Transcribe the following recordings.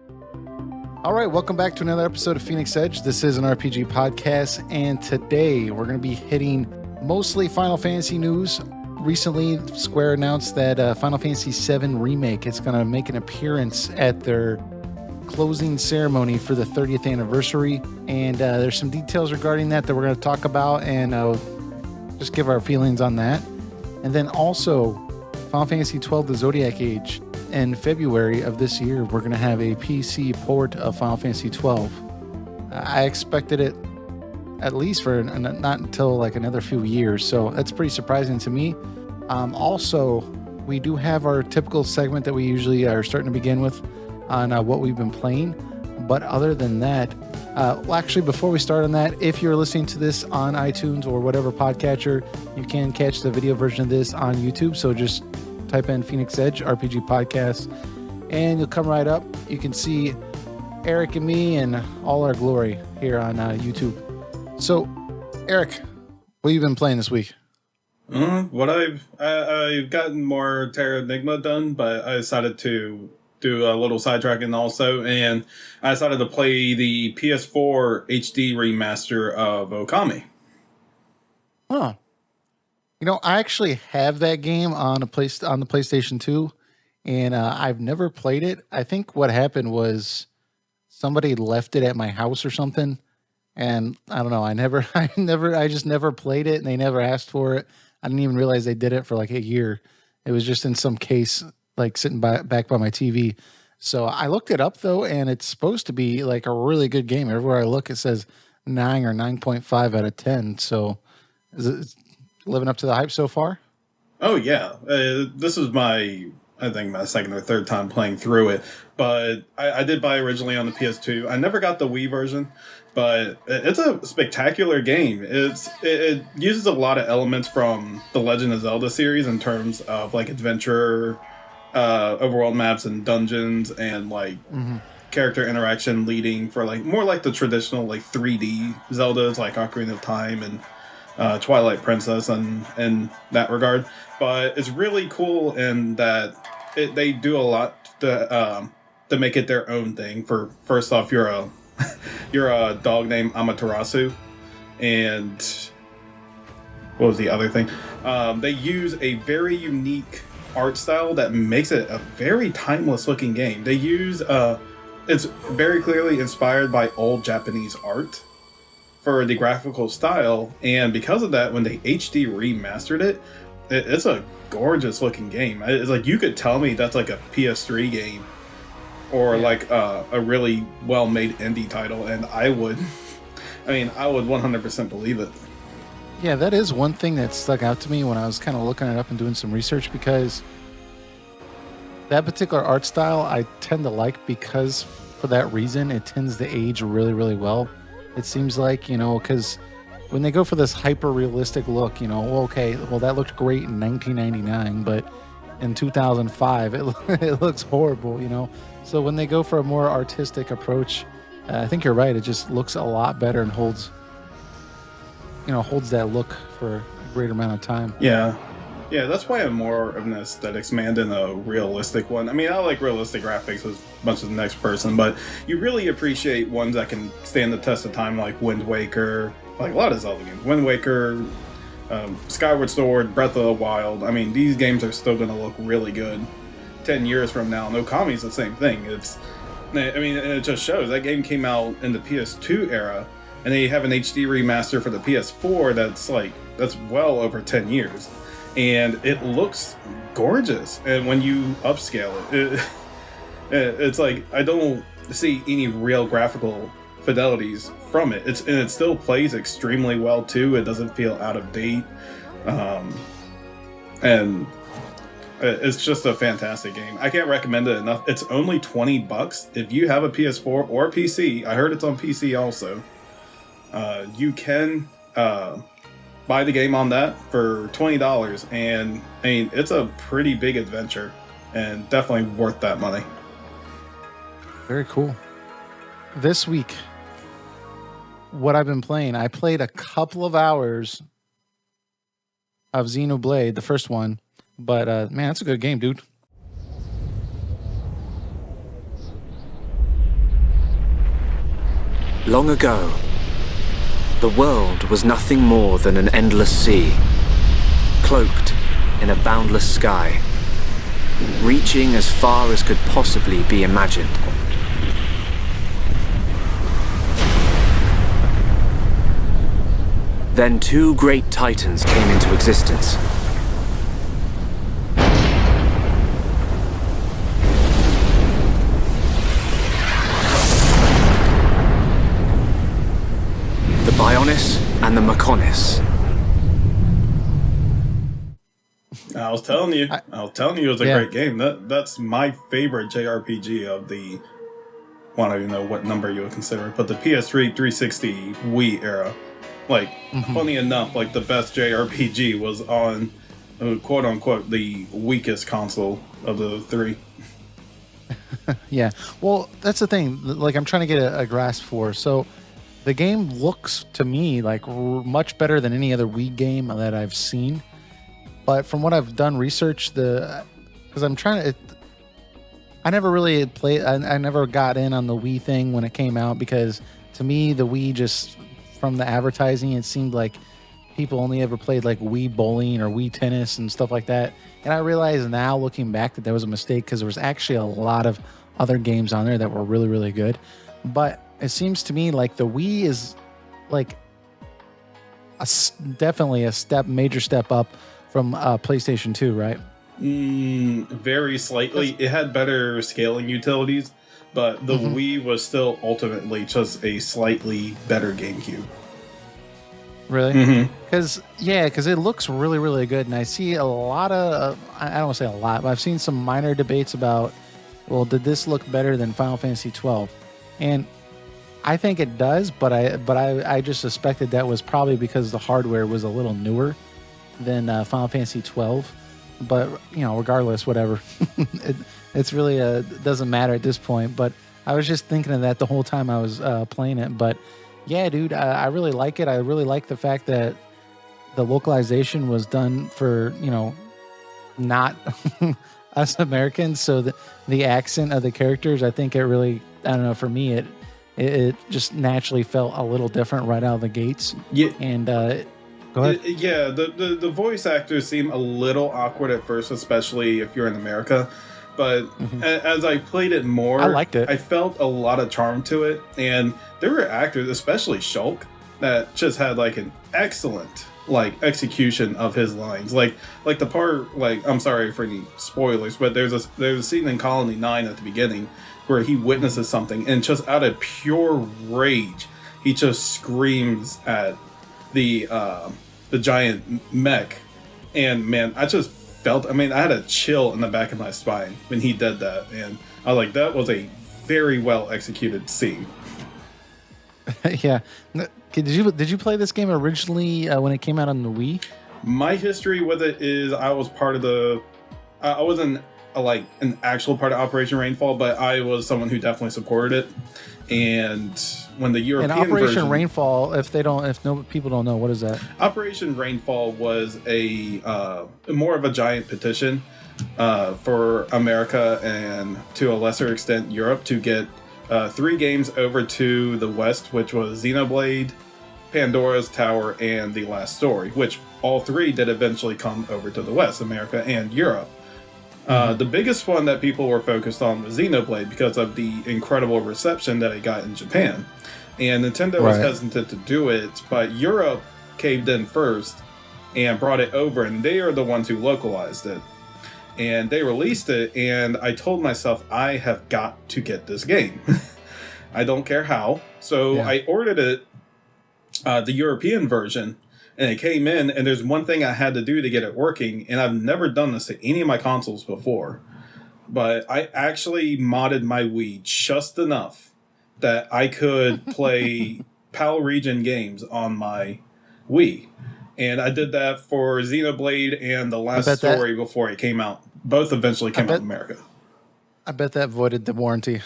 All right, welcome back to another episode of Phoenix Edge. This is an RPG podcast, and today we're going to be hitting mostly Final Fantasy news. Recently, Square announced that Final Fantasy VII Remake is going to make an appearance at their closing ceremony for the 30th anniversary, and there's some details regarding that we're going to talk about and just give our feelings on that. And then also, Final Fantasy XII, the Zodiac Age. In February of this year, we're going to have a PC port of Final Fantasy XII. I expected it at least for not until like another few years, so that's pretty surprising to me. Also, we do have our typical segment that we usually are starting to begin with on what we've been playing. But other than that, well, actually, before we start on that, if you're listening to this on iTunes or whatever podcatcher, you can catch the video version of this on YouTube. So just type in Phoenix Edge RPG Podcast, and you'll come right up. You can see Eric and me and all our glory here on YouTube. So, Eric, what have you been playing this week? What I've gotten more Terra Enigma done, but I decided to do a little sidetracking also, and I decided to play the PS4 HD remaster of Okami. Huh. You know, I actually have that game on the PlayStation 2, and I've never played it. I think what happened was somebody left it at my house or something, and I don't know. I just never played it, and they never asked for it. I didn't even realize they did it for like a year. It was just in some case, like sitting back by my TV. So I looked it up though, and it's supposed to be like a really good game. Everywhere I look, it says 9 or 9.5 out of 10. So is it living up to the hype so far? Oh yeah, this is my second or third time playing through it, but I did buy originally on the PS2. I never got the Wii version, but it's a spectacular game. It uses a lot of elements from the Legend of Zelda series in terms of like adventure, overworld maps and dungeons, and like character interaction leading for like more like the traditional like 3D Zeldas like Ocarina of Time and Twilight Princess and in that regard. But it's really cool in that they do a lot to make it their own thing. For first off, you're a dog named Amaterasu, and what was the other thing? They use a very unique art style that makes it a very timeless looking game. They use it's very clearly inspired by old Japanese art for the graphical style, and because of that, when they HD remastered it, it's a gorgeous looking game. It's like you could tell me that's like a PS3 game or like a really well made indie title, and I would 100% believe it. Yeah, that is one thing that stuck out to me when I was kind of looking it up and doing some research, because that particular art style I tend to like, because for that reason it tends to age really, really well. It seems like, because when they go for this hyper-realistic look, okay, well, that looked great in 1999, but in 2005, it looks horrible, So when they go for a more artistic approach, I think you're right. It just looks a lot better and holds that look for a greater amount of time. Yeah, that's why I'm more of an aesthetics man than a realistic one. I mean, I like realistic graphics as much as the next person, but you really appreciate ones that can stand the test of time, like Wind Waker, like a lot of Zelda games. Wind Waker, Skyward Sword, Breath of the Wild. I mean, these games are still going to look really good 10 years from now. And Okami's the same thing. It just shows. That game came out in the PS2 era, and they have an HD remaster for the PS4 that's well over 10 years. And it looks gorgeous. And when you upscale it's like I don't see any real graphical fidelities from it. It still plays extremely well too. It doesn't feel out of date, and it's just a fantastic game. I can't recommend it enough. It's only $20 if you have a PS4 or PC. I heard it's on PC also. You can buy the game on that for $20, and I mean it's a pretty big adventure and definitely worth that money. Very cool. This week, what I've been playing, I played a couple of hours of Xenoblade, the first one, but man, that's a good game, dude. Long ago, the world was nothing more than an endless sea, cloaked in a boundless sky, reaching as far as could possibly be imagined. Then two great titans came into existence. The Bionis and the Mechonis. I was telling you it was a great game. That's my favorite JRPG of the, well, I don't even know what number you would consider it, but the PS3, 360, Wii era. Like, funny enough, like the best JRPG was on, quote unquote, the weakest console of the three. Yeah. Well, that's the thing. Like, I'm trying to get a grasp for. So, the game looks to me like much better than any other Wii game that I've seen. But from what I've done research, because I'm trying to, I never really played. I never got in on the Wii thing when it came out, because to me the Wii, just from the advertising, it seemed like people only ever played like Wii bowling or Wii tennis and stuff like that. And I realize now, looking back, that was a mistake, because there was actually a lot of other games on there that were really, really good. But it seems to me like the Wii is like definitely a major step up from PlayStation 2, right? Very slightly. It had better scaling utilities, but the Wii was still ultimately just a slightly better GameCube. Really? Because it looks really, really good. And I see a lot of, I don't want to say a lot, but I've seen some minor debates about, well, did this look better than Final Fantasy XII? And I think it does, but I just suspected that was probably because the hardware was a little newer than Final Fantasy XII. But, you know, regardless, whatever. It's really doesn't matter at this point. But I was just thinking of that the whole time I was playing it. But yeah, dude, I really like it. I really like the fact that the localization was done for, you know, not us Americans. So the accent of the characters, I think it really, I don't know, for me, it just naturally felt a little different right out of the gates. Yeah. And go ahead. Yeah, the voice actors seem a little awkward at first, especially if you're in America. But as I played it more, I liked it. I felt a lot of charm to it. And there were actors, especially Shulk, that just had like an excellent like execution of his lines. Like the part, like, I'm sorry for any spoilers, but there's a scene in Colony 9 at the beginning where he witnesses something, and just out of pure rage, he just screams at the giant mech. And man, I just felt, I mean, I had a chill in the back of my spine when he did that, and I was like, that was a very well executed scene. Yeah. Did you play this game originally when it came out on the Wii? My history with it is I was part of the I wasn't like an actual part of Operation Rainfall, but I was someone who definitely supported it. And when the European Operation version, Rainfall, if people don't know, what is that? Operation Rainfall was a more of a giant petition for America and to a lesser extent Europe to get 3 games over to the West, which was Xenoblade, Pandora's Tower, and The Last Story, which all 3 did eventually come over to the West, America and Europe. The biggest one that people were focused on was Xenoblade because of the incredible reception that it got in Japan. And Nintendo was hesitant to do it, but Europe caved in first and brought it over, and they are the ones who localized it. And they released it, and I told myself, I have got to get this game. I don't care how. So I ordered it, the European version, and it came in, and there's one thing I had to do to get it working, and I've never done this to any of my consoles before. But I actually modded my Wii just enough that I could play PAL region games on my Wii. And I did that for Xenoblade and The Last Story before it came out. Both eventually came out in America. I bet that voided the warranty.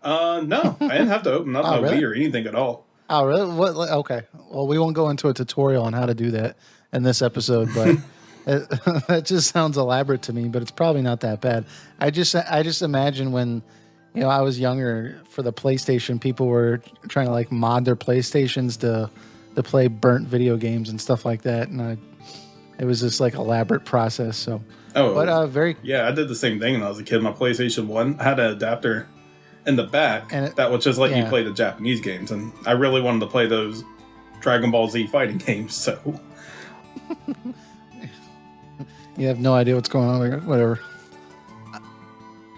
No, I didn't have to open up my Wii or anything at all. Oh, really? What? Okay. Well, we won't go into a tutorial on how to do that in this episode, but that just sounds elaborate to me. But it's probably not that bad. I just imagine when I was younger for the PlayStation. People were trying to like mod their PlayStations to play burnt video games and stuff like that, and it was this like elaborate process. So, I did the same thing when I was a kid. My PlayStation 1 had an adapter in the back that would just let you play the Japanese games, and I really wanted to play those Dragon Ball Z fighting games. So, you have no idea what's going on. Whatever.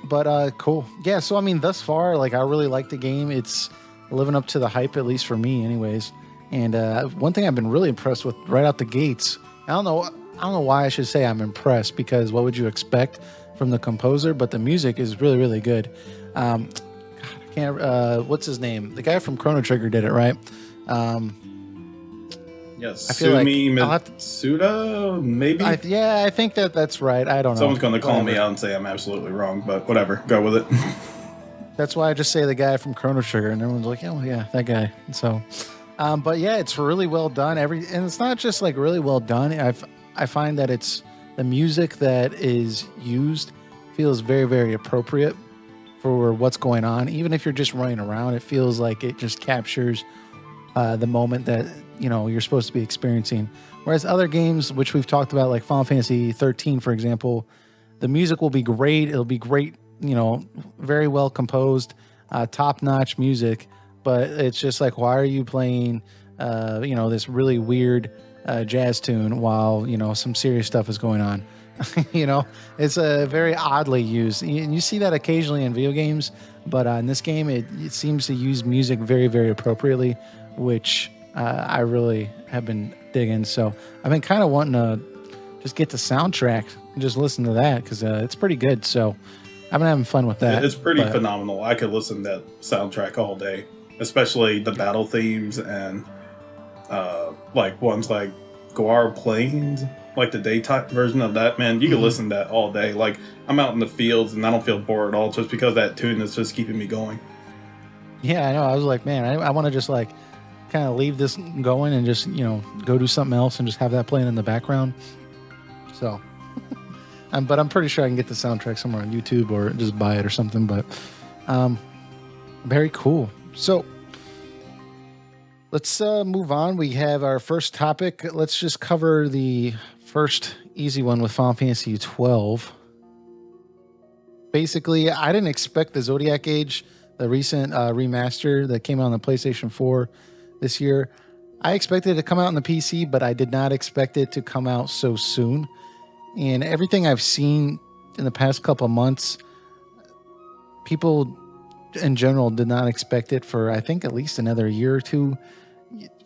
But cool. Yeah, so I mean, thus far, like I really like the game. It's living up to the hype, at least for me, anyways. And one thing I've been really impressed with right out the gates. I don't know why I should say I'm impressed, because what would you expect from the composer? But the music is really, really good. God, I can't. What's his name? The guy from Chrono Trigger did it, right? Yes, I feel Sumi like Mitsuda, maybe? I think that's right. I don't know. Someone's going to call me out and say I'm absolutely wrong, but whatever. Go with it. That's why I just say the guy from Chrono Trigger, and everyone's like, oh, yeah, that guy. So, but yeah, it's really well done. And it's not just like really well done. I find that it's the music that is used feels very, very appropriate for what's going on. Even if you're just running around, it feels like it just captures the moment that you're supposed to be experiencing. Whereas other games, which we've talked about, like Final Fantasy XIII, for example, the music will be great. It'll be great, very well composed, top-notch music. But it's just like, why are you playing, this really weird jazz tune while some serious stuff is going on? It's very oddly used. You see that occasionally in video games, but in this game, it seems to use music very, very appropriately, which I really have been digging. So I've been kind of wanting to just get the soundtrack and just listen to that, because it's pretty good. So I've been having fun with that. It's pretty phenomenal. I could listen to that soundtrack all day, especially the battle themes and like ones like Guar Plains, like the daytime version of that. Man, you can listen to that all day. Like, I'm out in the fields and I don't feel bored at all, just because that tune is just keeping me going. Yeah, I know. I was like, man, I want to just like kind of leave this going and just go do something else and just have that playing in the background. So but I'm pretty sure I can get the soundtrack somewhere on YouTube or just buy it or something. But very cool. So let's move on. We have our first topic. Let's just cover the first easy one with Final Fantasy XII. Basically, I didn't expect the Zodiac Age, the recent remaster that came out on the PlayStation 4 this year. I expected it to come out on the PC, but I did not expect it to come out so soon. And everything I've seen in the past couple of months, people in general did not expect it for, I think, at least another year or two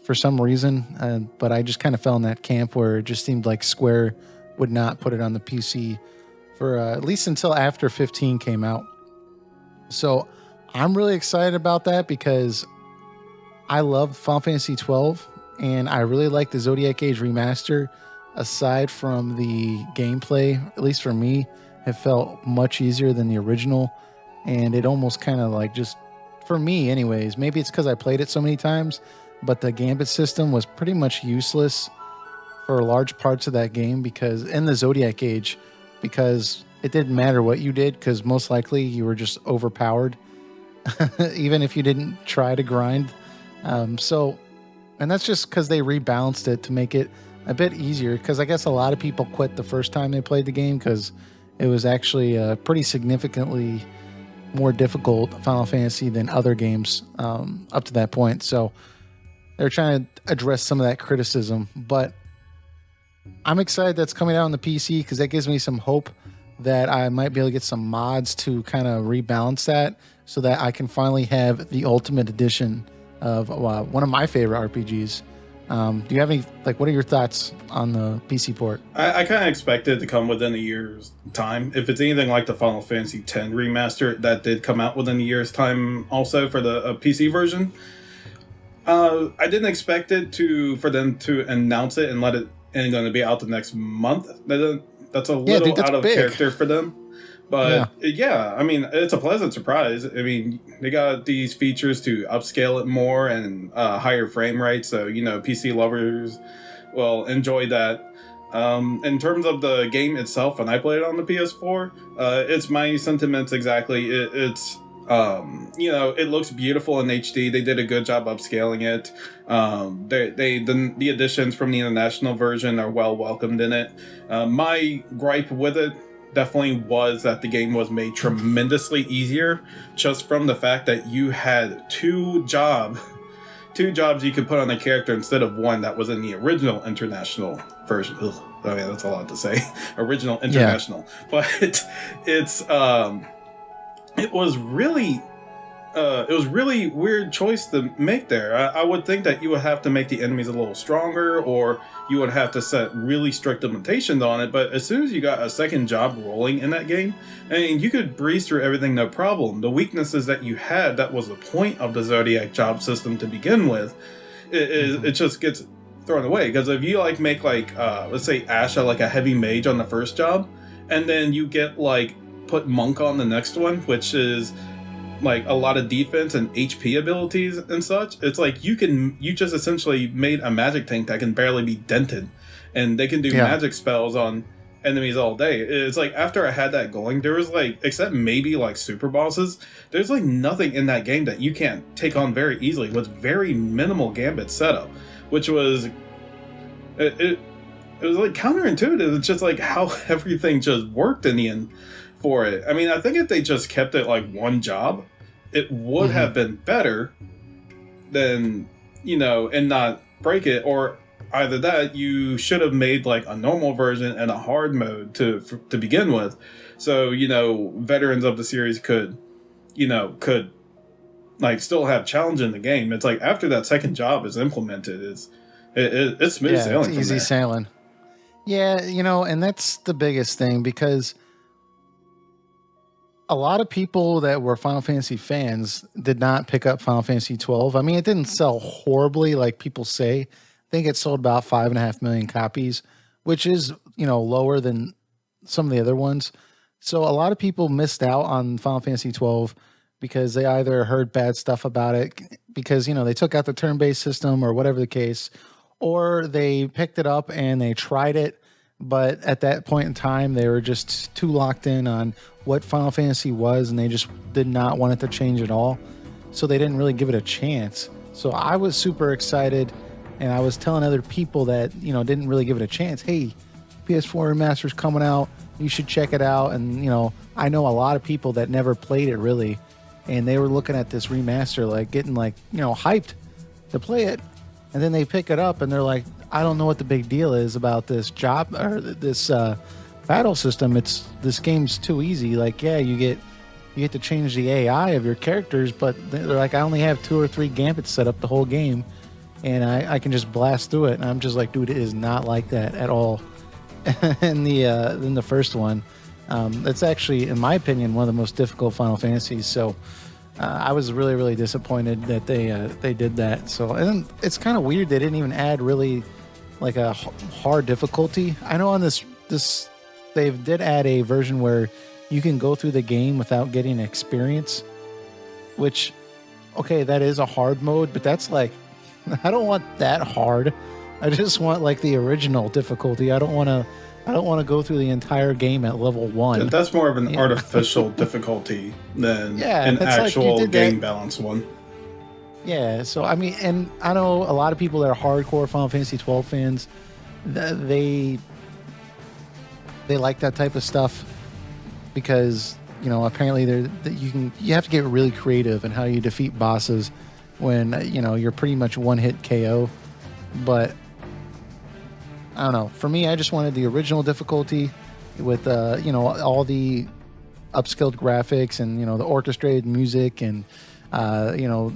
for some reason. But I just kind of fell in that camp where it just seemed like Square would not put it on the PC for at least until after 15 came out. So I'm really excited about that, because I love Final Fantasy XII, and I really like the Zodiac Age remaster. Aside from the gameplay, at least for me, it felt much easier than the original, and it almost kind of like, just for me anyways, maybe it's because I played it so many times, but the gambit system was pretty much useless for large parts of that game, because in the Zodiac Age, because it didn't matter what you did, because most likely you were just overpowered even if you didn't try to grind. And that's just because they rebalanced it to make it a bit easier, because I guess a lot of people quit the first time they played the game because it was actually pretty significantly more difficult Final Fantasy than other games up to that point. So they're trying to address some of that criticism, but I'm excited that's coming out on the PC, because that gives me some hope that I might be able to get some mods to kind of rebalance that, so that I can finally have the Ultimate Edition of one of my favorite RPGs. Do you have any, like, what are your thoughts on the PC port? I kind of expect it to come within a year's time. If it's anything like the Final Fantasy X remaster, that did come out within a year's time also for the PC version. I didn't expect it for them to announce it and let it and going to be out the next month. That's a little out of character for them. But yeah, I mean, it's a pleasant surprise. I mean, they got these features to upscale it more and higher frame rate, so PC lovers will enjoy that. In terms of the game itself, when I played it on the PS4, it's my sentiments exactly. It's It looks beautiful in HD. They did a good job upscaling it. The additions from the international version are well welcomed in it. My gripe with it definitely was that the game was made tremendously easier, just from the fact that you had two jobs you could put on a character instead of one that was in the original international version. Ugh, I mean, that's a lot to say. Original international, but it was really weird choice to make there. I would think that you would have to make the enemies a little stronger, or you would have to set really strict limitations on it. But as soon as you got a second job rolling in that game, I mean, you could breeze through everything no problem. The weaknesses that you had, that was the point of the Zodiac job system to begin with, it just gets thrown away. Because if you make let's say Asha like a heavy mage on the first job, and then you get put Monk on the next one, which is a lot of defense and HP abilities and such. It's you just essentially made a magic tank that can barely be dented, and they can do magic spells on enemies all day. It's after I had that going, there was except maybe super bosses, there's nothing in that game that you can't take on very easily with very minimal gambit setup, which was it was counterintuitive. It's just how everything just worked in the end for it. I mean, I think if they just kept it one job, it would have been better than, and not break it. Or either that, you should have made a normal version and a hard mode to begin with. So, veterans of the series could still have challenge in the game. It's after that second job is implemented, it's smooth sailing. It's easy sailing. Yeah, and that's the biggest thing, because a lot of people that were Final Fantasy fans did not pick up Final Fantasy XII. I mean, it didn't sell horribly like people say. I think it sold about 5.5 million copies, which is, lower than some of the other ones. So a lot of people missed out on Final Fantasy XII because they either heard bad stuff about it because, they took out the turn-based system or whatever the case, or they picked it up and they tried it, but at that point in time, they were just too locked in on what Final Fantasy was, and they just did not want it to change at all. So they didn't really give it a chance. So I was super excited, and I was telling other people that, didn't really give it a chance, hey, PS4 Remaster's coming out, you should check it out. And, I know a lot of people that never played it really, and they were looking at this remaster, getting hyped to play it. And then they pick it up and they're like, I don't know what the big deal is about this job or this battle system. This game's too easy. You get to change the AI of your characters, but they're like, I only have 2 or 3 gambits set up the whole game, and I can just blast through it. And I'm just like, dude, it is not like that at all. in the first one, that's actually, in my opinion, one of the most difficult Final Fantasies. So I was really, really disappointed that they did that. So, and it's kind of weird they didn't even add really a hard difficulty. I know on this they did add a version where you can go through the game without getting experience, which, okay, that is a hard mode, but that's I don't want that hard. I just want the original difficulty. I don't want to go through the entire game at level 1. That's more of an artificial difficulty than an actual game balance one. Yeah, so I mean, and I know a lot of people that are hardcore Final Fantasy XII fans, they like that type of stuff because, apparently you have to get really creative in how you defeat bosses when, you're pretty much one-hit KO. But I don't know. For me, I just wanted the original difficulty with, all the upscaled graphics and, the orchestrated music. And,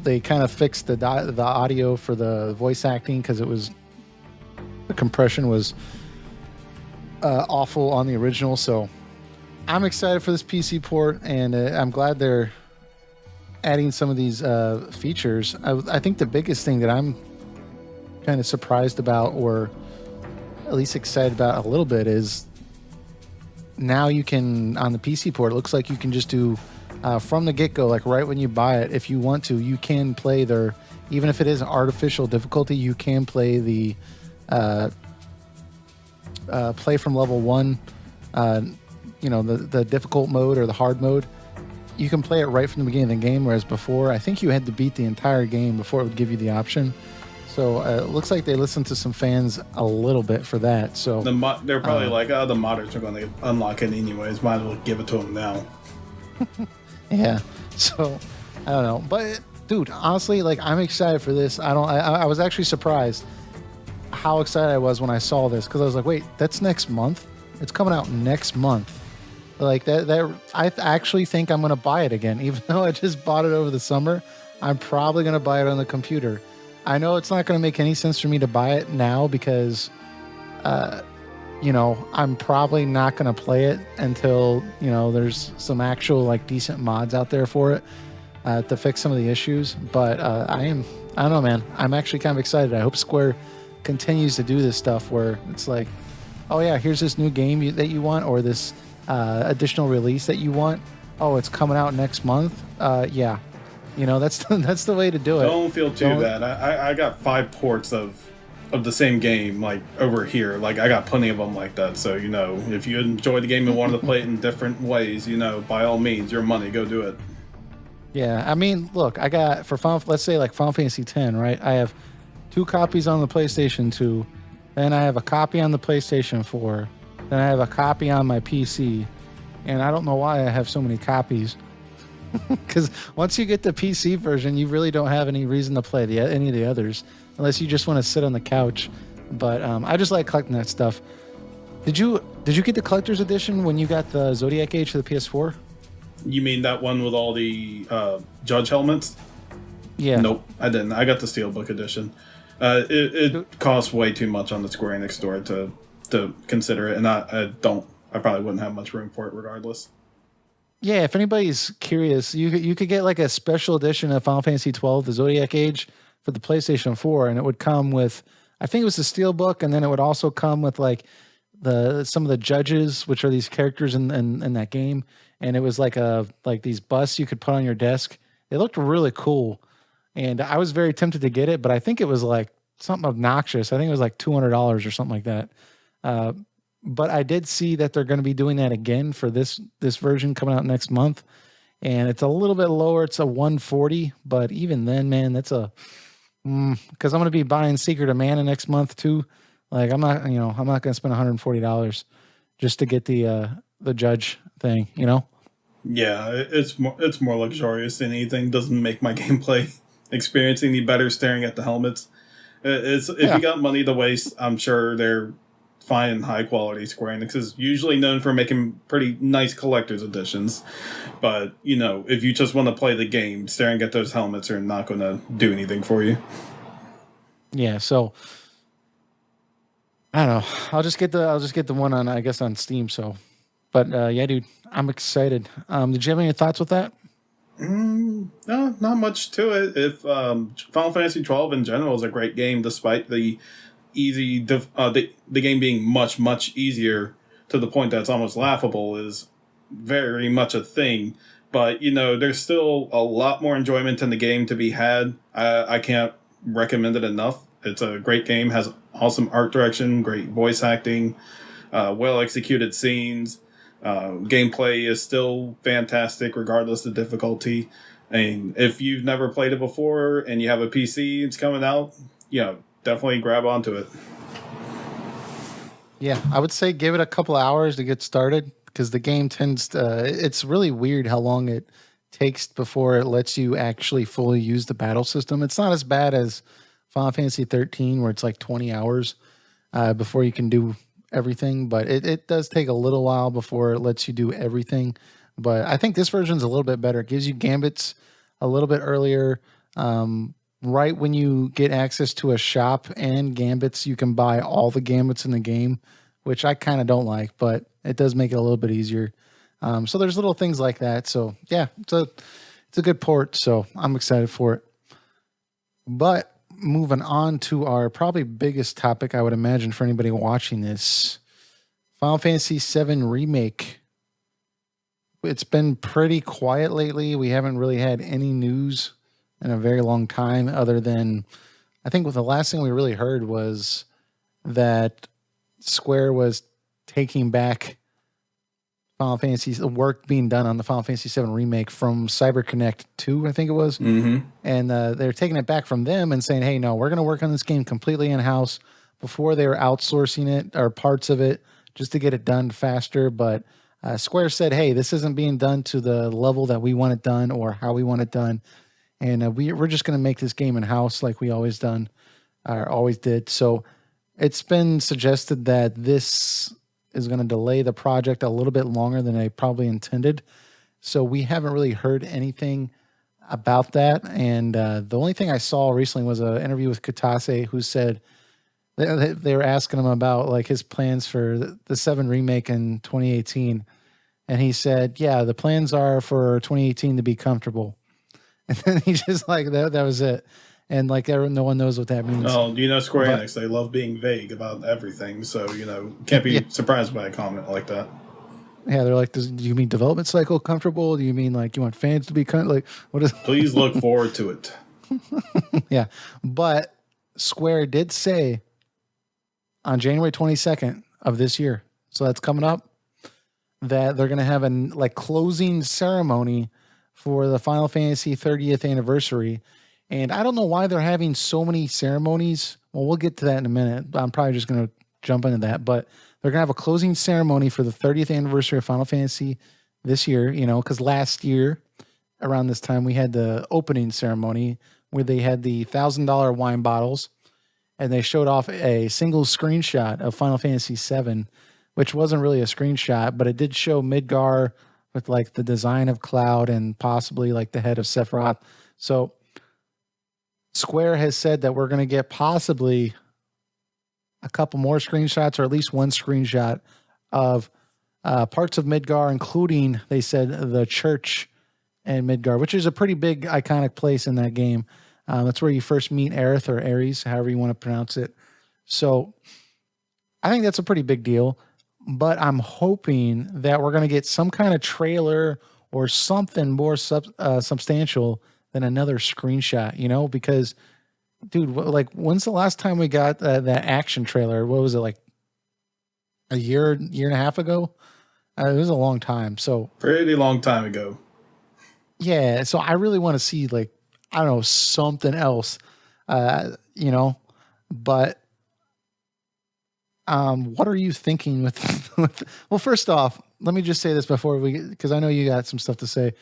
they kind of fixed the audio for the voice acting because the compression was awful on the original. So I'm excited for this PC port, and I'm glad they're adding some of these features. I think the biggest thing that I'm kind of surprised about, or at least excited about a little bit, is now you can, on the PC port, it looks like you can just do from the get-go, right when you buy it, if you want to, you can play their, even if it is an artificial difficulty, you can play the play from level 1, the difficult mode or the hard mode. you can play it right from the beginning of the game, whereas before, I think you had to beat the entire game before it would give you the option. So it looks like they listened to some fans a little bit for that. So they're probably like, oh, the modders are going to unlock it anyways. Might as well give it to them now. Yeah. So I don't know, but dude, honestly, like I'm excited for this. I was actually surprised how excited I was when I saw this because I was like, wait, that's next month. It's coming out next month. Like that. I actually think I'm going to buy it again, even though I just bought it over the summer. I'm probably going to buy it on the computer. I know it's not going to make any sense for me to buy it now because, I'm probably not going to play it until, there's some actual like decent mods out there for it to fix some of the issues. But I don't know, man. I'm actually kind of excited. I hope Square continues to do this stuff where it's like, oh yeah, here's this new game that you want or this additional release that you want. Oh, it's coming out next month. Yeah. That's the way to do it. Don't feel too bad. I got 5 ports of the same game like over here. Like I got plenty of them like that. So if you enjoy the game and wanted to play it in different ways, by all means, your money, go do it. Yeah, I mean, look, I got let's say like Final Fantasy X, right? I have 2 copies on the PlayStation 2, then I have a copy on the PlayStation 4, then I have a copy on my PC, and I don't know why I have so many copies. Because once you get the PC version, you really don't have any reason to play any of the others, unless you just want to sit on the couch. But I just like collecting that stuff. Did you get the collector's edition when you got the Zodiac Age for the PS4? You mean that one with all the judge helmets? Yeah. Nope, I didn't. I got the Steelbook edition. It costs way too much on the Square Enix store to consider it, and I probably wouldn't have much room for it regardless. Yeah, if anybody's curious, you could get like a special edition of Final Fantasy XII, the Zodiac Age, for the PlayStation 4, and it would come with, I think it was the Steelbook, and then it would also come with like some of the judges, which are these characters in that game, and it was like these busts you could put on your desk. They looked really cool, and I was very tempted to get it, but I think it was like something obnoxious. I think it was like $200 or something like that. But I did see that they're going to be doing that again for this version coming out next month, and it's a little bit lower. It's a $140, but even then, man, that's because I'm going to be buying Secret of Mana next month too. Like I'm not going to spend $140 just to get the judge thing. Yeah, it's more luxurious than anything. Doesn't make my gameplay experience any better staring at the helmets. If you got money to waste, I'm sure they're fine, high quality. Square Enix is usually known for making pretty nice collector's editions, but if you just want to play the game, staring at those helmets are not going to do anything for you. Yeah, so I don't know. I'll just get the one on, I guess, on Steam. So, but yeah, dude, I'm excited. Did you have any thoughts with that? No, not much to it. If Final Fantasy XII in general is a great game, despite the the game being much easier to the point that it's almost laughable, is very much a thing. But there's still a lot more enjoyment in the game to be had. I can't recommend it enough. It's a great game, has awesome art direction, great voice acting, well executed scenes. Gameplay is still fantastic regardless of difficulty. And if you've never played it before and you have a PC, it's coming out, definitely grab onto it. Yeah, I would say give it a couple hours to get started because the game tends to, it's really weird how long it takes before it lets you actually fully use the battle system. It's not as bad as Final Fantasy XIII where it's like 20 hours before you can do everything, but it does take a little while before it lets you do everything. But I think this version's a little bit better. It gives you gambits a little bit earlier. Right when you get access to a shop and gambits, you can buy all the gambits in the game, which I kind of don't like, but it does make it a little bit easier. So there's little things like that. So yeah, it's a good port. So I'm excited for it. But moving on to our probably biggest topic, I would imagine, for anybody watching this, Final Fantasy VII Remake. It's been pretty quiet lately. We haven't really had any news in a very long time, other than I think the last thing we really heard was that Square was taking back Final Fantasy work being done on the Final Fantasy VII Remake from CyberConnect 2, I think it was. Mm-hmm. And they're taking it back from them and saying, hey, no, we're going to work on this game completely in-house. Before they were outsourcing it or parts of it just to get it done faster. But Square said, hey, this isn't being done to the level that we want it done or how we want it done. And we're just going to make this game in-house like we always done or always did. So it's been suggested that this is going to delay the project a little bit longer than they probably intended. So we haven't really heard anything about that. And the only thing I saw recently was an interview with Katase, who said they were asking him about like his plans for the 7 remake in 2018. And he said, yeah, the plans are for 2018 to be comfortable. And then he just like, that was it. And like, no one knows what that means. Oh, Square Enix, they love being vague about everything. So, can't be surprised by a comment like that. Yeah, they're like, do you mean development cycle comfortable? Do you mean like you want fans to be like, what is? Please look forward to it. Yeah. But Square did say on January 22nd of this year, so that's coming up, that they're going to have a closing ceremony for the Final Fantasy 30th anniversary. And I don't know why they're having so many ceremonies. Well, we'll get to that in a minute. I'm probably just going to jump into that. But they're going to have a closing ceremony for the 30th anniversary of Final Fantasy this year, because last year, around this time, we had the opening ceremony where they had the $1,000 wine bottles, and they showed off a single screenshot of Final Fantasy VII, which wasn't really a screenshot, but it did show Midgar with like the design of Cloud and possibly like the head of Sephiroth. So Square has said that we're going to get possibly a couple more screenshots, or at least one screenshot of parts of Midgar, including, they said, the church in Midgar, which is a pretty big iconic place in that game. That's where you first meet Aerith, or Ares, however you want to pronounce it. So I think that's a pretty big deal. But I'm hoping that we're going to get some kind of trailer or something more substantial than another screenshot, because, dude, like, when's the last time we got that action trailer? What was it, like a year and a half ago? It was a long time. So pretty long time ago. Yeah. So I really want to see, like, I don't know, something else, but what are you thinking with well, first off, let me just say this before because I know you got some stuff to say.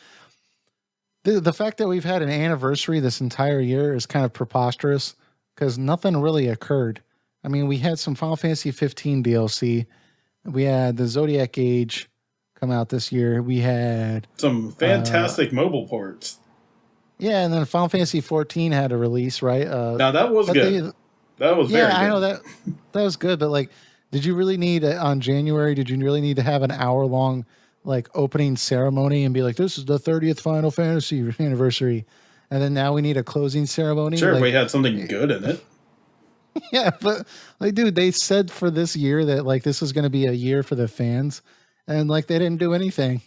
The fact that we've had an anniversary this entire year is kind of preposterous because nothing really occurred. I mean, we had some Final Fantasy 15 DLC. We had the Zodiac Age come out this year. We had some fantastic mobile ports. Yeah, and then Final Fantasy 14 had a release, right? Now that was good. That was very good. I know that was good, but like, did you really need on January? Did you really need to have an hour-long like opening ceremony and be like, this is the 30th Final Fantasy anniversary, and then now we need a closing ceremony? Sure, like, we had something good in it. Yeah, but like, dude, they said for this year that like this was going to be a year for the fans, and like they didn't do anything,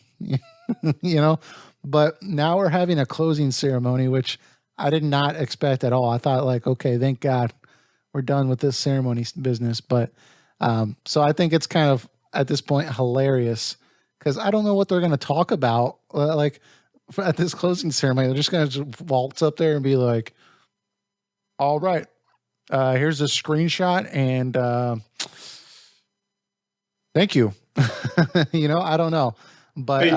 But now we're having a closing ceremony, which I did not expect at all. I thought like, okay, thank God we're done with this ceremony business. But so I think it's kind of at this point hilarious because I don't know what they're going to talk about. Like at this closing ceremony, they're just going to waltz up there and be like, all right, here's a screenshot and thank you. I don't know. But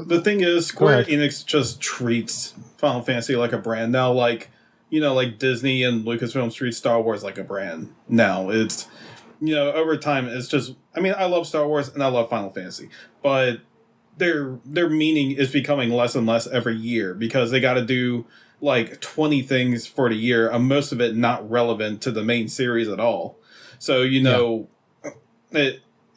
the thing is, Square Enix just treats Final Fantasy like a brand now. Like, like Disney and Lucasfilm treat Star Wars like a brand now. It's, over time, it's just, I mean, I love Star Wars and I love Final Fantasy, but their meaning is becoming less and less every year because they got to do like 20 things for the year, and most of it not relevant to the main series at all. So,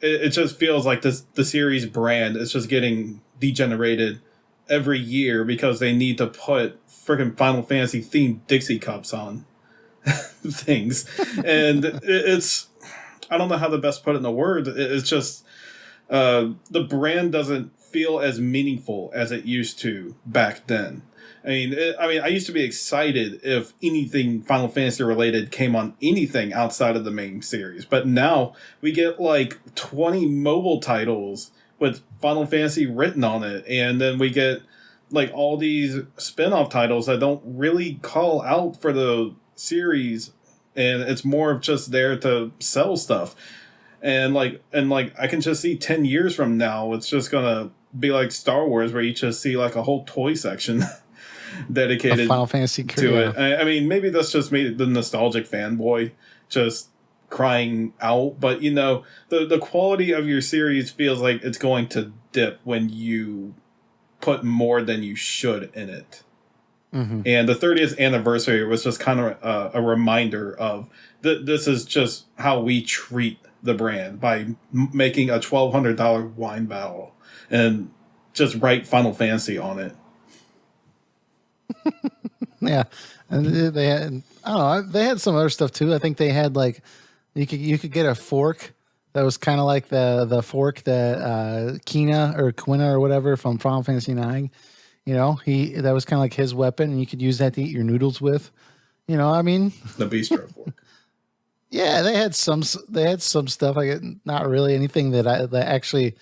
it just feels like the series brand is just getting degenerated every year because they need to put freaking Final Fantasy themed Dixie cups on things. And it's, I don't know how to best put it in a word. It's just, the brand doesn't feel as meaningful as it used to back then. I mean, I used to be excited if anything Final Fantasy related came on anything outside of the main series. But now we get like 20 mobile titles with Final Fantasy written on it, and then we get like all these spin-off titles that don't really call out for the series, and it's more of just there to sell stuff. And I can just see 10 years from now, it's just gonna be like Star Wars, where you just see like a whole toy section dedicated Final Fantasy to it. I mean, maybe that's just me, the nostalgic fanboy, just crying out. But the quality of your series feels like it's going to dip when you put more than you should in it. Mm-hmm. And the 30th anniversary was just kind of a reminder of this is just how we treat the brand by making a $1,200 wine bottle and just write Final Fantasy on it. Yeah, and they had, I don't know, they had some other stuff too. I think they had like you could get a fork that was kind of like the fork that Kina or Quina or whatever from Final Fantasy IX. That was kind of like his weapon, and you could use that to eat your noodles with. I mean, the bistro fork. Yeah, they had some stuff. Not really anything that actually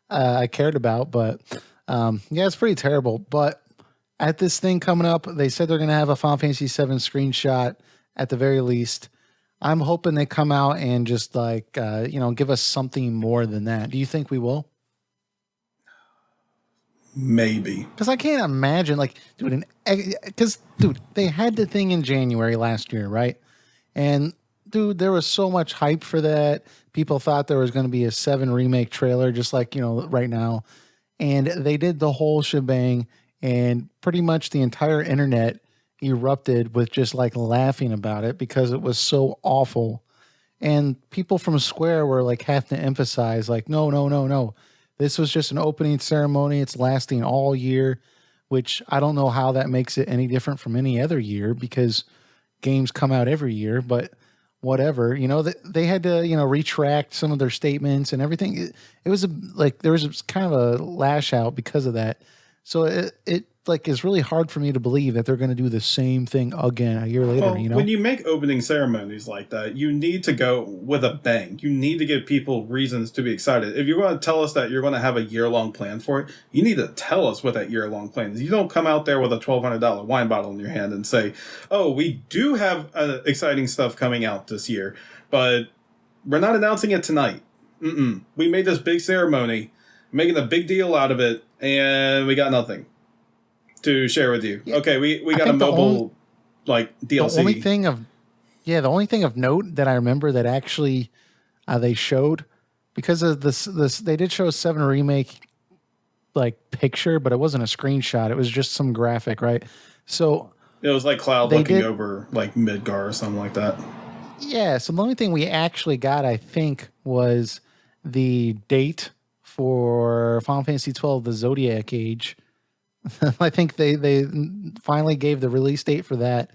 I cared about, but yeah, it's pretty terrible. But at this thing coming up, they said they're going to have a Final Fantasy VII screenshot at the very least. I'm hoping they come out and just give us something more than that. Do you think we will? Maybe. Because I can't imagine, dude, they had the thing in January last year, right? And dude, there was so much hype for that. People thought there was going to be a 7 remake trailer, just like, right now. And they did the whole shebang, and pretty much the entire internet erupted with just laughing about it because it was so awful. And people from Square were having to emphasize no. This was just an opening ceremony. It's lasting all year, which I don't know how that makes it any different from any other year because games come out every year, but whatever. They had to, retract some of their statements and everything. It was there was kind of a lash out because of that. So it is really hard for me to believe that they're going to do the same thing again a year later. Well, when you make opening ceremonies like that, you need to go with a bang. You need to give people reasons to be excited. If you're going to tell us that you're going to have a year-long plan for it, you need to tell us what that year-long plan is. You don't come out there with a $1,200 wine bottle in your hand and say, "Oh, we do have exciting stuff coming out this year, but we're not announcing it tonight." We made this big ceremony, making a big deal out of it, and we got nothing to share with you. Okay, we got a mobile DLC. The only thing of note that I remember that actually they showed, because of this they did show a 7 remake picture, but it wasn't a screenshot. It was just some graphic, right? So it was like Cloud looking over Midgar or something like that. Yeah, so the only thing we actually got, I think, was the date for Final Fantasy XII, the Zodiac Age. I think they finally gave the release date for that.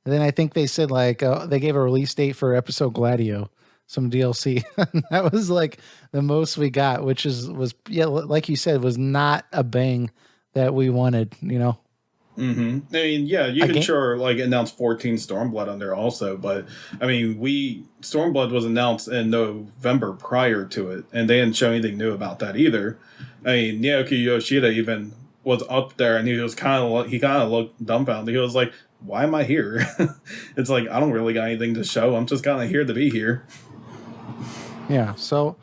And then I think they said they gave a release date for episode Gladio, some DLC. That was the most we got, which was like you said, was not a bang that we wanted, Mm-hmm. I mean, yeah, you could sure announce 14 Stormblood on there also, but I mean, Stormblood was announced in November prior to it, and they didn't show anything new about that either. I mean, Naoki Yoshida even was up there, and he kind of looked dumbfounded. He was like, "Why am I here?" It's I don't really got anything to show. I'm just kind of here to be here. Yeah, so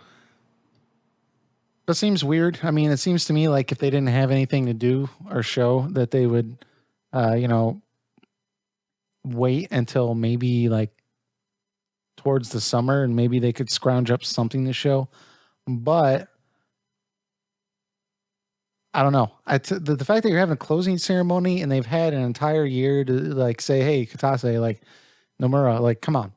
that seems weird. I mean, it seems to me if they didn't have anything to do or show, that they would, wait until maybe towards the summer, and maybe they could scrounge up something to show. But I don't know. The fact that you're having a closing ceremony and they've had an entire year to say, "Hey, Katase, Nomura, come on,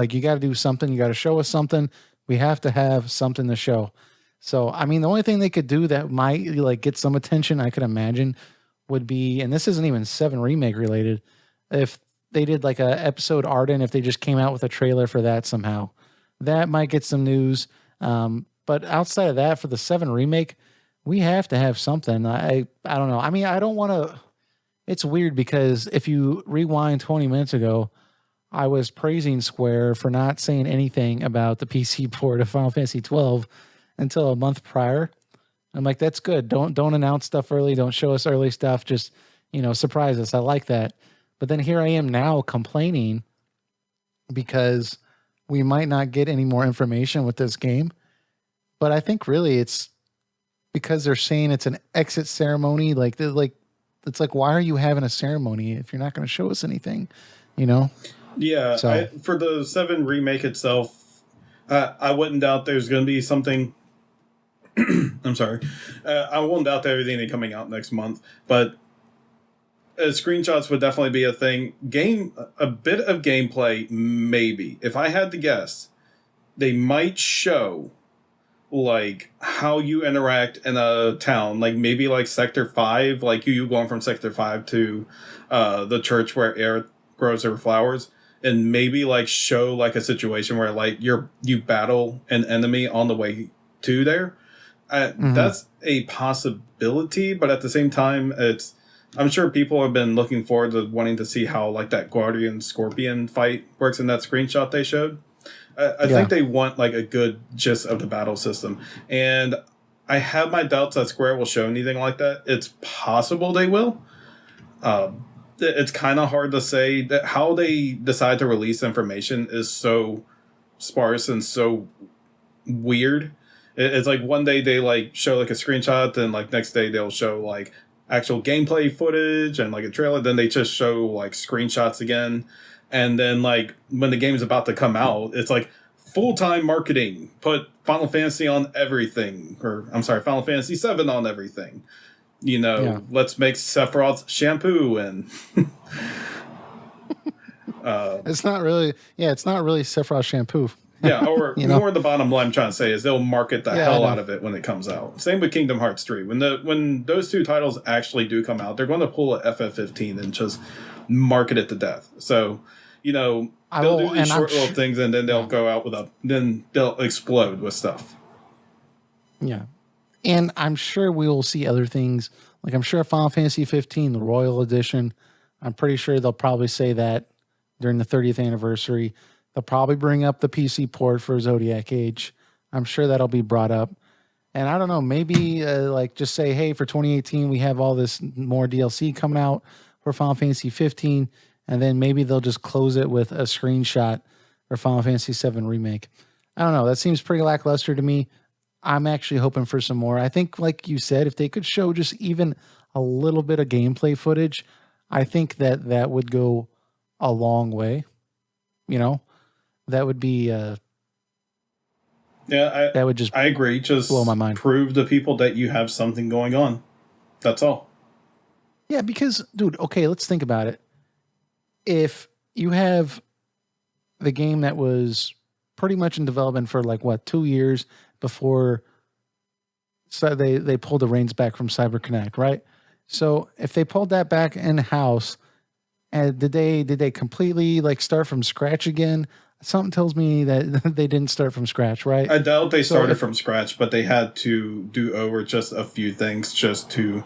you got to do something. You got to show us something. We have to have something to show." So, I mean, the only thing they could do that might get some attention, I could imagine, would be, and this isn't even 7 remake related, if they did a episode Arden, if they just came out with a trailer for that somehow, that might get some news. But outside of that, for the 7 remake, we have to have something. I don't know. I mean, I don't want to. It's weird because if you rewind 20 minutes ago, I was praising Square for not saying anything about the PC port of Final Fantasy XII until a month prior. I'm like, that's good. Don't announce stuff early. Don't show us early stuff. Just, surprise us. I like that. But then here I am now complaining because we might not get any more information with this game. But I think really it's because they're saying it's an exit ceremony. It's like, why are you having a ceremony if you're not going to show us anything? Yeah. So, for the 7 remake itself, I wouldn't doubt there's going to be something. I'm sorry. I won't doubt everything that's coming out next month, but screenshots would definitely be a thing. A bit of gameplay, maybe. If I had to guess, they might show like how you interact in a town, like maybe like Sector 5, like you going from Sector 5 to the church where air grows over flowers, and maybe like show like a situation where like you battle an enemy on the way to there. That's a possibility, but at the same time, I'm sure people have been looking forward to wanting to see how like that Guardian Scorpion fight works in that screenshot they showed. I think they want like a good gist of the battle system, and I have my doubts that Square will show anything like that. It's possible they will. It's kind of hard to say that how they decide to release information is so sparse and so weird. It's like one day they like show like a screenshot, then like next day they'll show like actual gameplay footage and like a trailer, then they just show like screenshots again. And then, like, when the game's about to come out, it's like full-time marketing. Put Final Fantasy on everything. Or, I'm sorry, Final Fantasy VII on everything. Let's make Sephiroth's shampoo and... it's not really Sephiroth shampoo. Yeah, or more the bottom line I'm trying to say is they'll market the hell out of it when it comes out. Same with Kingdom Hearts 3. When those two titles actually do come out, they're going to pull a FF15 and just market it to death. So... they'll do these short little things, and then they'll go out then they'll explode with stuff. Yeah. And I'm sure we will see other things. Like, I'm sure Final Fantasy 15, the Royal Edition, I'm pretty sure they'll probably say that during the 30th anniversary. They'll probably bring up the PC port for Zodiac Age. I'm sure that'll be brought up. And I don't know, maybe just say, hey, for 2018, we have all this more DLC coming out for Final Fantasy 15. And then maybe they'll just close it with a screenshot for Final Fantasy VII Remake. I don't know. That seems pretty lackluster to me. I'm actually hoping for some more. I think, like you said, if they could show just even a little bit of gameplay footage, I think that would go a long way. That would be... that would just I agree. Just blow my mind. Prove to people that you have something going on. That's all. Yeah, because, dude, okay, let's think about it. If you have the game that was pretty much in development for 2 years before they pulled the reins back from CyberConnect, right? So if they pulled that back in-house, and did they completely start from scratch again? Something tells me that they didn't start from scratch, right? I doubt they started from scratch, but they had to do over just a few things just to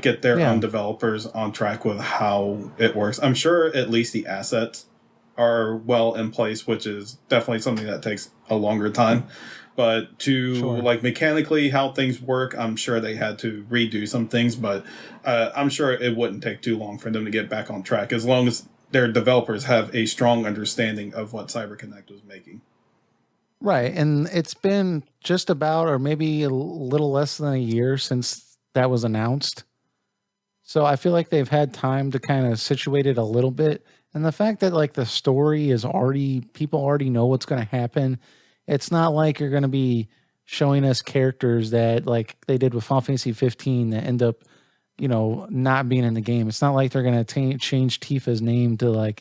get their own developers on track with how it works. I'm sure at least the assets are well in place, which is definitely something that takes a longer time. But mechanically how things work, I'm sure they had to redo some things, but I'm sure it wouldn't take too long for them to get back on track as long as their developers have a strong understanding of what CyberConnect was making. Right. And it's been just about, or maybe a little less than a year since that was announced. So I feel like they've had time to kind of situate it a little bit. And the fact that the story is people already know what's going to happen. It's not like you're going to be showing us characters that they did with Final Fantasy 15 that end up, not being in the game. It's not like they're going to change Tifa's name to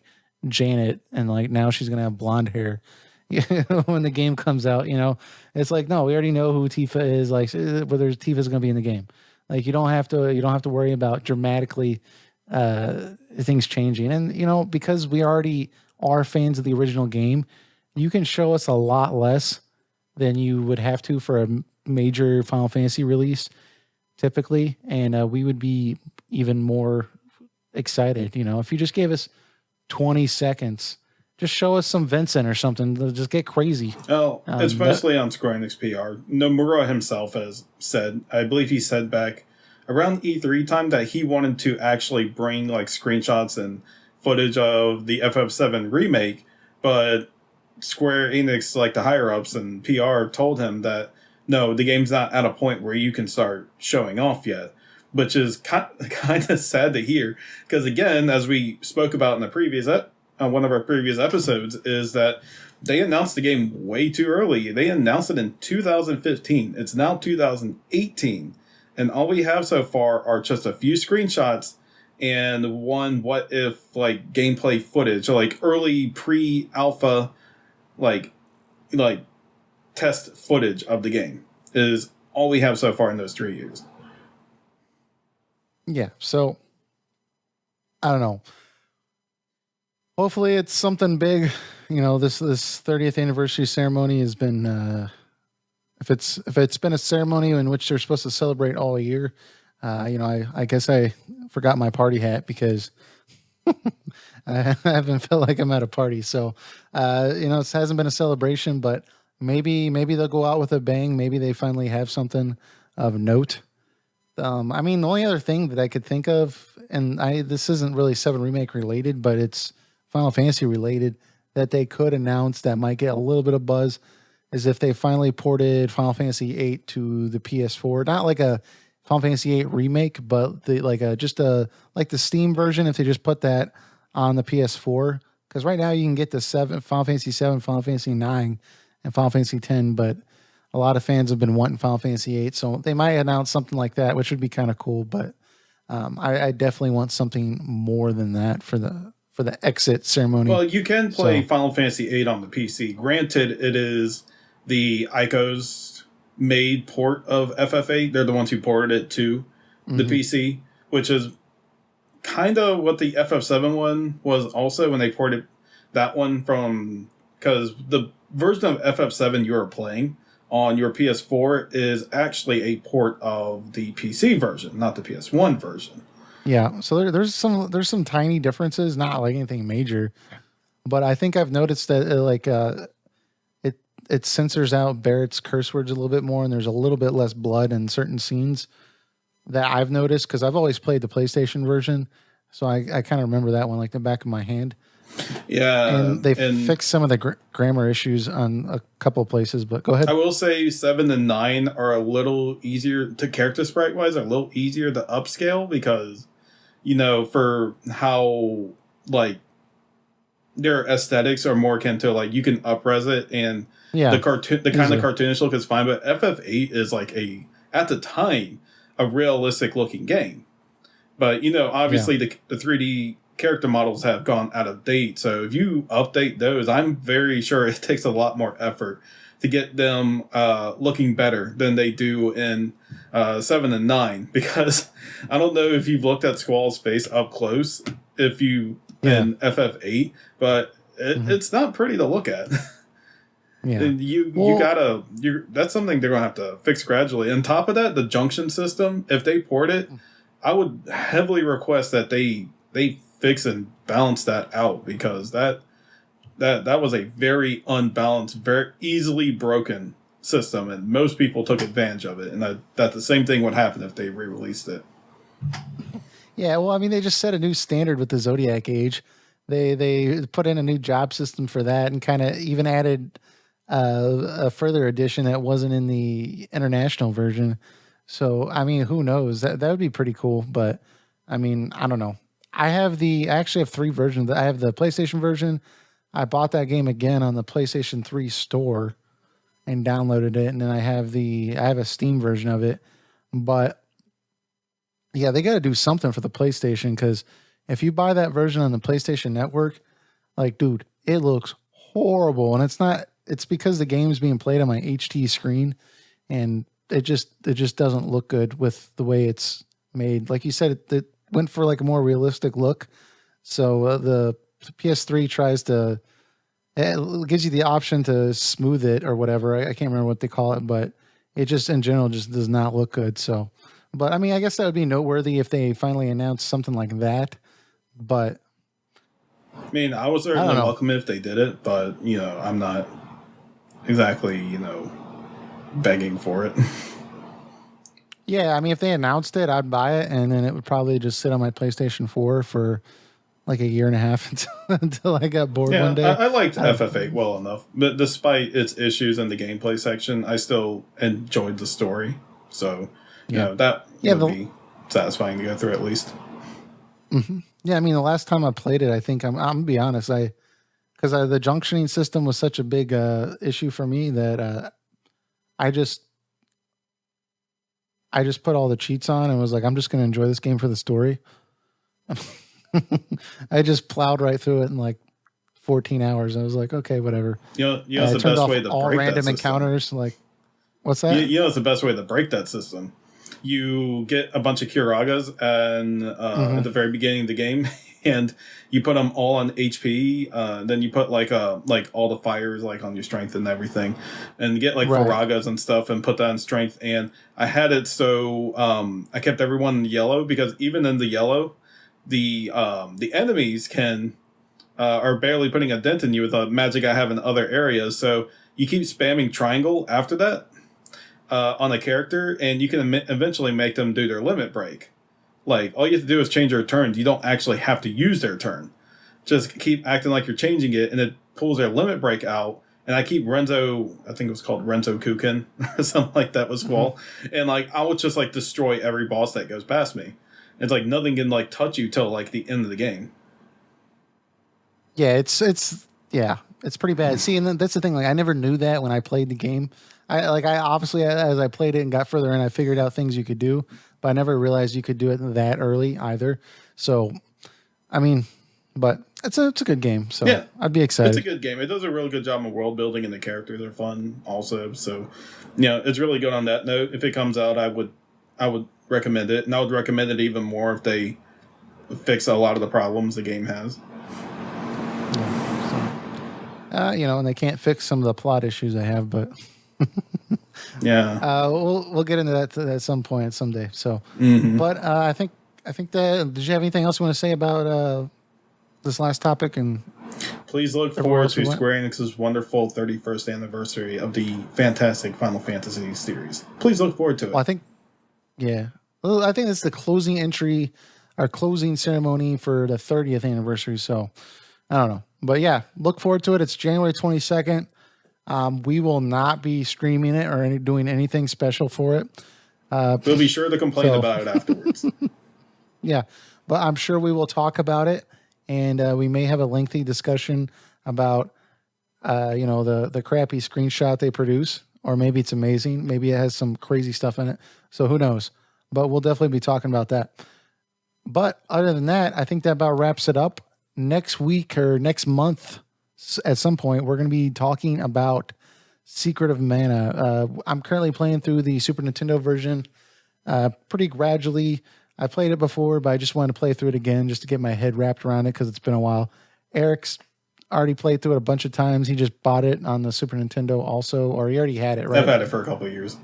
Janet and now she's going to have blonde hair when the game comes out. It's no, we already know who Tifa is, whether Tifa's going to be in the game. You don't have to worry about dramatically things changing. And because we already are fans of the original game, you can show us a lot less than you would have to for a major Final Fantasy release typically, and we would be even more excited. If you just gave us 20 seconds just show us some Vincent or something. Just get crazy. Well, it's mostly on Square Enix PR. Nomura himself has said, I believe he said back around E3 time that he wanted to actually bring like screenshots and footage of the FF7 remake, but Square Enix, like the higher ups and PR, told him that no, the game's not at a point where you can start showing off yet, which is kind of sad to hear. Because again, as we spoke about in the previous one of our previous episodes, is that they announced the game way too early. They announced it in 2015. It's now 2018, and all we have so far are just a few screenshots and one what if like gameplay footage, or like early pre-alpha like test footage of the game is all we have so far in those 3 years. Yeah, so I don't know. Hopefully it's something big. You know, this 30th anniversary ceremony has been if it's been a ceremony in which they're supposed to celebrate all year, you know, I guess I forgot my party hat because I haven't felt like I'm at a party. So, you know, it hasn't been a celebration, but maybe they'll go out with a bang. Maybe they finally have something of note. I mean, the only other thing that I could think of, and this isn't really 7 Remake related, but it's Final Fantasy related, that they could announce that might get a little bit of buzz, is if they finally ported Final Fantasy VIII to the PS4. Not like a Final Fantasy VIII remake, but like the Steam version, if they just put that on the PS4. Because right now you can get the Final Fantasy VII, Final Fantasy IX, and Final Fantasy X, but a lot of fans have been wanting Final Fantasy VIII, so they might announce something like that, which would be kind of cool. But I definitely want something more than that for the exit ceremony. Well, you can play Final Fantasy VIII on the PC. Granted, it is the ICO's made port of FF8. They're the ones who ported it to the PC, which is kind of what the FF7 one was also when they ported that one from... Because the version of FF7 you are playing on your PS4 is actually a port of the PC version, not the PS1 version. Yeah, so there's some tiny differences, not like anything major, but I think I've noticed that it censors out Barrett's curse words a little bit more, and there's a little bit less blood in certain scenes that I've noticed because I've always played the PlayStation version, so I kind of remember that one like the back of my hand. Yeah, and they fixed some of the grammar issues on a couple of places, but go ahead. I will say 7 and 9 are a little easier to character sprite wise, are a little easier to upscale because, you know, for how like their aesthetics are more akin to like you can up-res it and the kind of cartoonish look is fine, but FF8 is like at the time a realistic looking game. But you know, obviously the 3D character models have gone out of date, so if you update those, I'm very sure it takes a lot more effort to get them looking better than they do in 7 and 9, because I don't know if you've looked at Squall's face up close in FF8, but it's not pretty to look at. Yeah. And that's something they're gonna have to fix gradually. On top of that, the junction system, if they port it, I would heavily request that they fix and balance that out, because that was a very unbalanced, very easily broken system, and most people took advantage of it, and that the same thing would happen if they re-released it. Yeah, well, I mean, they just set a new standard with the Zodiac Age. They put in a new job system for that, and kind of even added a further addition that wasn't in the international version. So, I mean, who knows? That would be pretty cool, but I mean, I don't know. I actually have 3 versions. I have the PlayStation version. I bought that game again on the PlayStation 3 store and downloaded it, and then I have a Steam version of it. But yeah, they got to do something for the PlayStation, because if you buy that version on the PlayStation Network, like, dude, it looks horrible, and it's because the game's being played on my HT screen, and it just doesn't look good with the way it's made. Like you said, it went for like a more realistic look. So the PS3 it gives you the option to smooth it or whatever. I can't remember what they call it, but it just in general just does not look good. So, but I mean, I guess that would be noteworthy if they finally announced something like that. But I mean, I would certainly welcome it if they did it, but, I'm not exactly, begging for it. Yeah, I mean, if they announced it, I'd buy it, and then it would probably just sit on my PlayStation 4 for like a year and a half until I got bored one day. I liked FF8 well enough, but despite its issues in the gameplay section, I still enjoyed the story. So, that would be satisfying to go through at least. Mm-hmm. Yeah, I mean, the last time I played it, I think I'm gonna be honest, because the junctioning system was such a big issue for me that I just put all the cheats on and was like, I'm just going to enjoy this game for the story. I just plowed right through it in like 14 hours. I was like, okay, whatever. It's the best way to all break random that encounters. Like, what's that? It's the best way to break that system. You get a bunch of Kiragas and at the very beginning of the game, and you put them all on HP. Then you put like all the fires like on your strength and everything, and get like Faragas and stuff, and put that on strength. And I had it so I kept everyone in yellow, because even in the yellow, the enemies are barely putting a dent in you with the magic I have in other areas. So you keep spamming triangle after that on a character, and you can eventually make them do their limit break. Like, all you have to do is change their turns. You don't actually have to use their turn. Just keep acting like you're changing it, and it pulls their limit break out. And I keep Renzo, I think it was called Renzo Kukin, or something like that was called. And like, I would just like destroy every boss that goes past me. It's like nothing can like touch you till like the end of the game. Yeah, it's pretty bad. See, and that's the thing. Like, I never knew that when I played the game. I obviously, as I played it and got further in, I figured out things you could do, but I never realized you could do it that early either. So, I mean, but it's a good game. So yeah, I'd be excited. It's a good game. It does a really good job of world building, and the characters are fun also. So, it's really good on that note. If it comes out, I would recommend it, and I would recommend it even more if they fix a lot of the problems the game has. And they can't fix some of the plot issues I have, but yeah, we'll get into that at some point someday. So, but I think that, did you have anything else you want to say about this last topic? And please look forward to Square Enix's wonderful 31st anniversary of the fantastic Final Fantasy series. Please look forward to it. Well, I think it's the closing entry, our closing ceremony for the 30th anniversary. So, I don't know. But yeah, look forward to it. It's January 22nd. We will not be streaming it or doing anything special for it. We'll be sure to complain about it afterwards. Yeah, but I'm sure we will talk about it, and we may have a lengthy discussion about, the crappy screenshot they produce, or maybe it's amazing. Maybe it has some crazy stuff in it. So who knows? But we'll definitely be talking about that. But other than that, I think that about wraps it up. Next week or next month, at some point, we're going to be talking about Secret of Mana. I'm currently playing through the Super Nintendo version pretty gradually. I played it before, but I just wanted to play through it again just to get my head wrapped around it because it's been a while. Eric's already played through it a bunch of times. He just bought it on the Super Nintendo also, or he already had it, right? I've had it for a couple of years.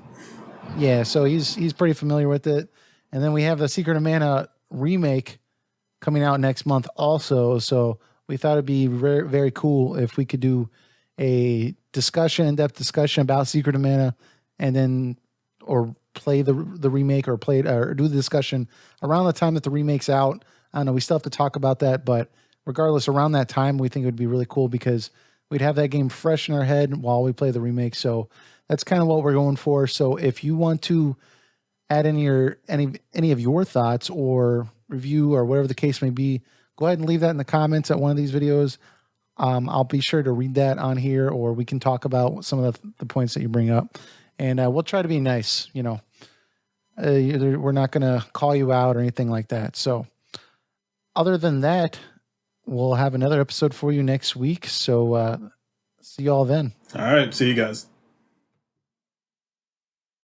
Yeah, so he's pretty familiar with it. And then we have the Secret of Mana remake coming out next month also. So we thought it'd be very, very cool if we could do a in-depth discussion about Secret of Mana, and then or play the remake or do the discussion around the time that the remake's out. I don't know, we still have to talk about that, but regardless, around that time, we think it would be really cool because we'd have that game fresh in our head while we play the remake. So that's kind of what we're going for. So if you want to add any of your thoughts or review or whatever the case may be, go ahead and leave that in the comments at one of these videos. I'll be sure to read that on here, or we can talk about some of the points that you bring up, and we'll try to be nice. We're not going to call you out or anything like that. So other than that, we'll have another episode for you next week. So see you all then. All right. See you guys.